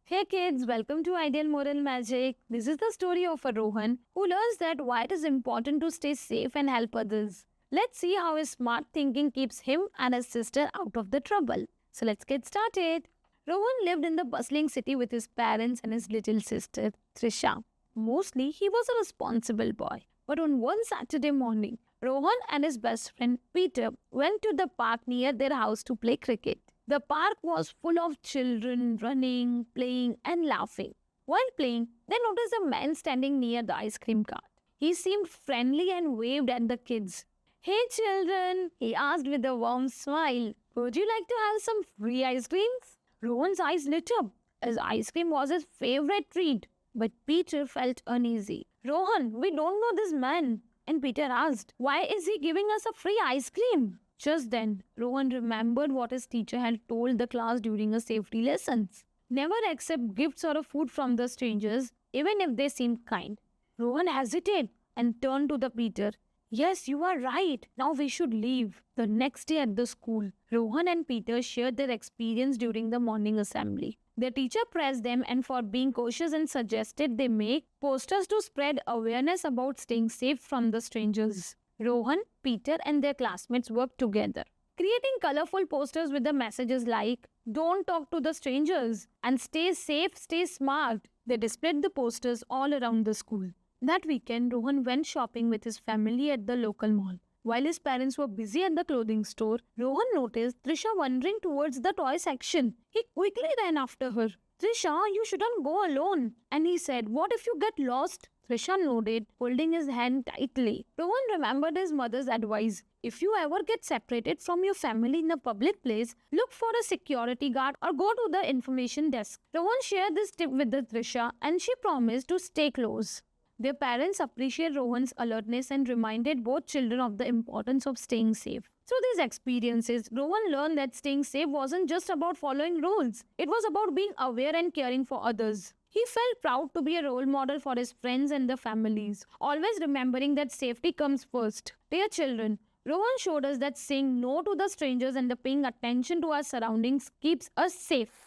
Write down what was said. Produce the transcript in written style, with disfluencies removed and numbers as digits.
Hey kids, welcome to Ideal Moral Magic. This is the story of a Rohan who learns that why it is important to stay safe and help others. Let's see how his smart thinking keeps him and his sister out of the trouble. So let's get started. Rohan lived in the bustling city with his parents and his little sister, Trisha. Mostly, he was a responsible boy. But on one Saturday morning, Rohan and his best friend Peter went to the park near their house to play cricket. The park was full of children running, playing, and laughing. While playing, they noticed a man standing near the ice cream cart. He seemed friendly and waved at the kids. Hey children, he asked with a warm smile. Would you like to have some free ice creams? Rohan's eyes lit up, as ice cream was his favorite treat. But Peter felt uneasy. Rohan, we don't know this man. And Peter asked, why is he giving us a free ice cream? Just then, Rohan remembered what his teacher had told the class during a safety lessons. Never accept gifts or food from the strangers, even if they seem kind. Rohan hesitated and turned to the Peter. Yes, you are right. Now we should leave. The next day at the school, Rohan and Peter shared their experience during the morning assembly. Their teacher praised them and for being cautious and suggested they make posters to spread awareness about staying safe from the strangers. Rohan, Peter, and their classmates worked together, creating colorful posters with the messages like, Don't talk to the strangers and stay safe, stay smart. They displayed the posters all around the school. That weekend, Rohan went shopping with his family at the local mall. While his parents were busy at the clothing store, Rohan noticed Trisha wandering towards the toy section. He quickly ran after her. Trisha, you shouldn't go alone. And he said, What if you get lost? Trisha nodded, holding his hand tightly. Rohan remembered his mother's advice. If you ever get separated from your family in a public place, look for a security guard or go to the information desk. Rohan shared this tip with the Trisha and she promised to stay close. Their parents appreciated Rohan's alertness and reminded both children of the importance of staying safe. Through these experiences, Rohan learned that staying safe wasn't just about following rules. It was about being aware and caring for others. He felt proud to be a role model for his friends and their families, always remembering that safety comes first. Dear children, Rohan showed us that saying no to the strangers and paying attention to our surroundings keeps us safe.